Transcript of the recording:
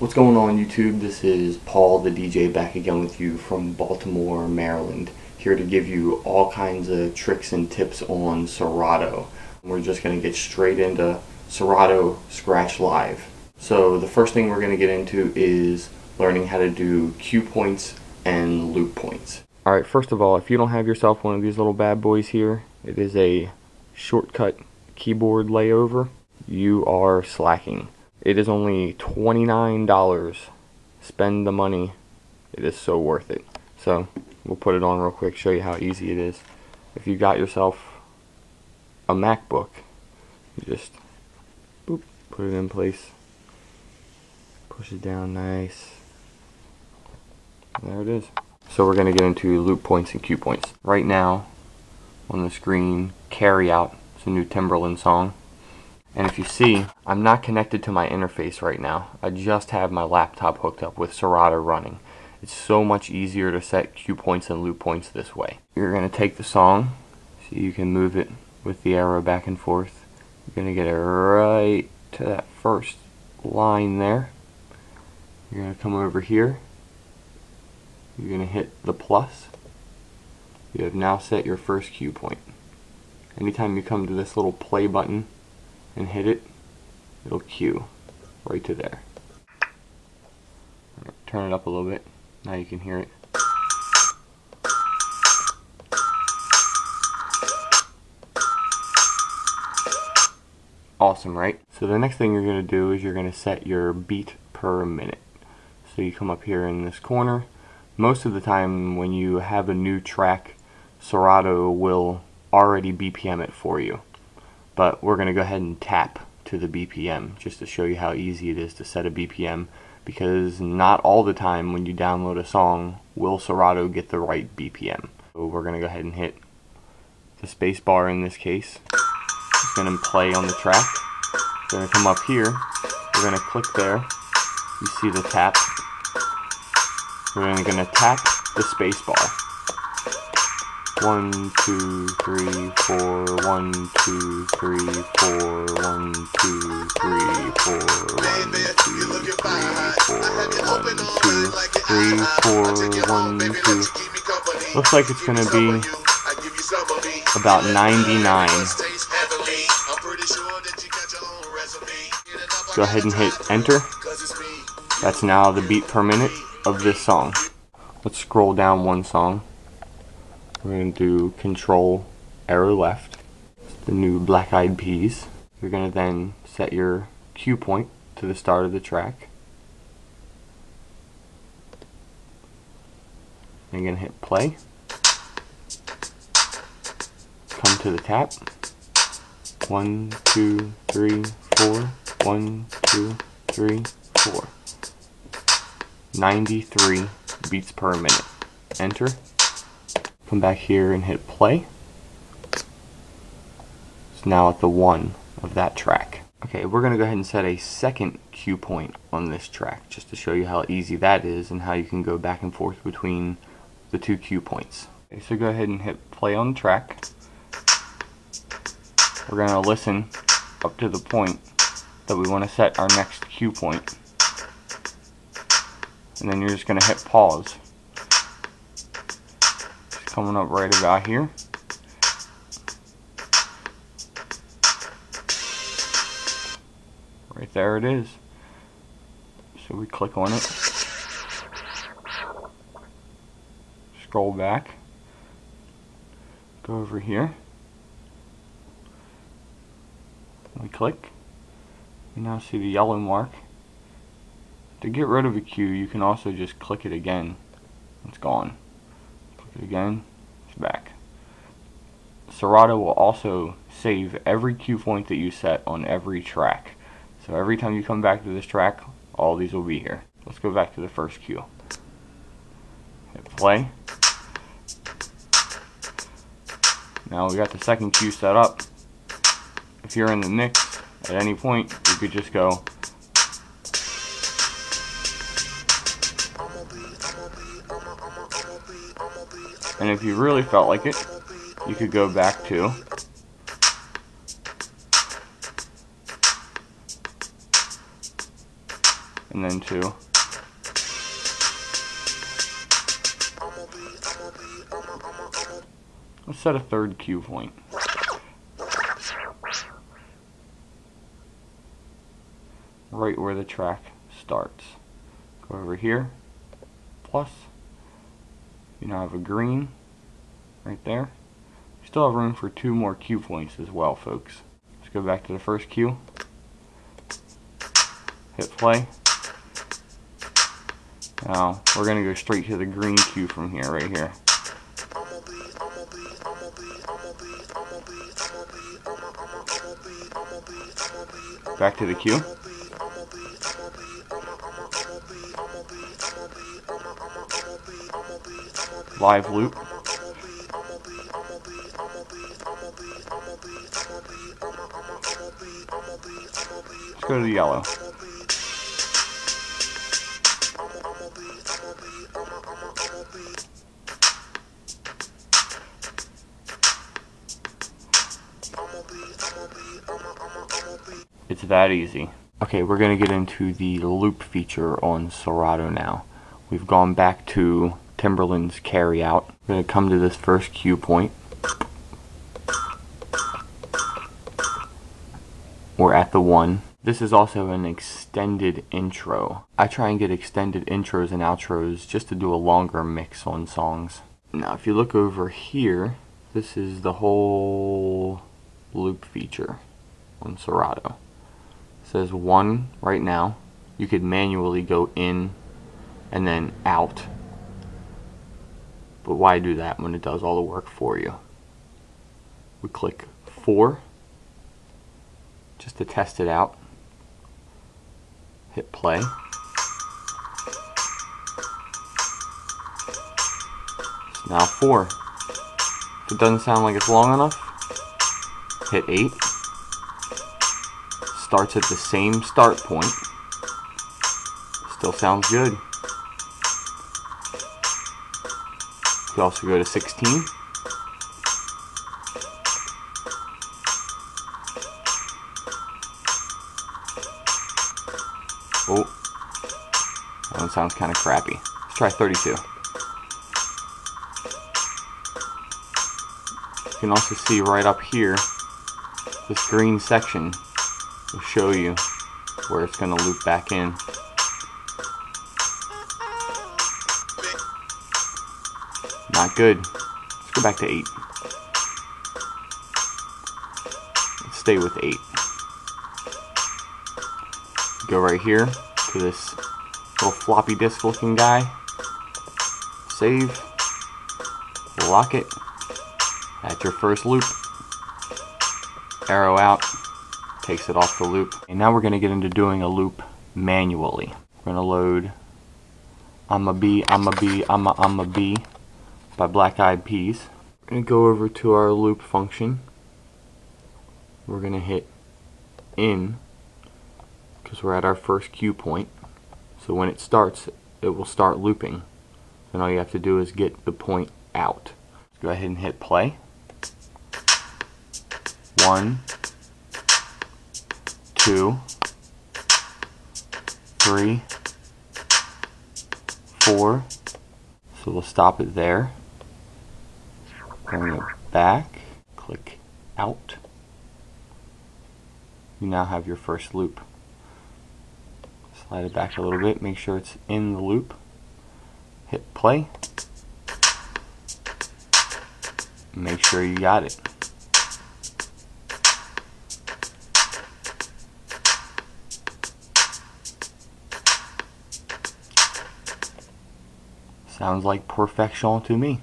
What's going on YouTube? This is Paul the DJ back again with you from Baltimore, Maryland, here to give you all kinds of tricks and tips on Serato. We're just going to get straight into Serato Scratch Live. So the first thing we're going to get into is learning how to do cue points and loop points. Alright, first of all, if you don't have yourself one of these little bad boys here, it is a shortcut keyboard layover. You are slacking. It is only $29. Spend the money. It is so worth it. So we'll put it on real quick, show you how easy it is. If you got yourself a MacBook, you just boop, put it in place, push it down nice. There it is. So we're going to get into loop points and cue points. Right now on the screen, Carry Out. It's a new Timberland song. And if you see, I'm not connected to my interface right now. I just have my laptop hooked up with Serato running. It's so much easier to set cue points and loop points this way. You're going to take the song, so you can move it with the arrow back and forth. You're going to get it right to that first line there. You're going to come over here. You're going to hit the plus. You have now set your first cue point. Anytime you come to this little play button and hit it, it'll cue right to there. Turn it up a little bit. Now you can hear it. Awesome, right? So the next thing you're going to do is you're going to set your beat per minute. So you come up here in this corner. Most of the time when you have a new track, Serato will already BPM it for you. But we're going to go ahead and tap to the BPM just to show you how easy it is to set a BPM, because not all the time when you download a song will Serato get the right BPM. So we're going to go ahead and hit the space bar in this case. It's going to play on the track. We're going to come up here. We're going to click there. You see the tap. We're going to tap the space bar. 1, 2, 3, 4, 1, 2, 3, 4, 1, 2, 3, 4, 1, 2, 3, 4, 1, 2, 3, 4, 1, 2. Looks like it's going to be about 99. Go ahead and hit enter. That's now the beat per minute of this song. Let's scroll down one song. We're going to do control arrow left. It's the new Black Eyed Peas. You're going to then set your cue point to the start of the track. You're going to hit play. Come to the tap. 1, 2, 3, 4. 1, 2, 3, 4. 93 beats per minute. Enter. Come back here and hit play. It's now at the 1 of that track. Okay, we're going to go ahead and set a second cue point on this track just to show you how easy that is and how you can go back and forth between the two cue points. Okay, so go ahead and hit play on the track. We're going to listen up to the point that we want to set our next cue point. And then you're just going to hit pause. Coming up right about here. Right there it is. So we click on it. Scroll back. Go over here. We click. You now see the yellow mark. To get rid of a cue, you can also just click it again. It's gone. Click it again. It's back. Serato will also save every cue point that you set on every track. So every time you come back to this track, all these will be here. Let's go back to the first cue. Hit play. Now we got the second cue set up. If you're in the mix at any point, you could just go and if you really felt like it, you could go back to and then 2. Let's set a 3rd cue point. Right where the track starts. Go over here, plus. You now have a green right there. You still have room for 2 more cue points as well, folks. Let's go back to the first cue. Hit play. Now we're going to go straight to the green cue from here, right here. Back to the cue. Live loop. Let's go to the yellow. It's that easy. Okay, we're going to get into the loop feature on Serato now. We've gone back to Timberland's carry out. We're going to come to this first cue point. We're at the 1. This is also an extended intro. I try and get extended intros and outros just to do a longer mix on songs. Now if you look over here, this is the whole loop feature on Serato. It says 1 right now. You could manually go in and then out. But why do that when it does all the work for you? We click 4 just to test it out. Hit play. It's now 4. If it doesn't sound like it's long enough, hit 8. Starts at the same start point. Still sounds good. You can also go to 16. Oh, that one sounds kind of crappy. Let's try 32. You can also see right up here, this green section will show you where it's going to loop back in. Not good. Let's go back to 8. Let's stay with 8. Go right here to this little floppy disk looking guy. Save. Lock it. That's your first loop. Arrow out. Takes it off the loop. And now we're going to get into doing a loop manually. We're going to load I'm a B by Black Eyed Peas. We're going to go over to our loop function. We're going to hit in because we're at our first cue point. So when it starts, it will start looping. And all you have to do is get the point out. Go ahead and hit play. 1, 2, 3, 4. So we'll stop it there. Bring it back. Click out. You now have your first loop. Slide it back a little bit. Make sure it's in the loop. Hit play. Make sure you got it. Sounds like perfection to me.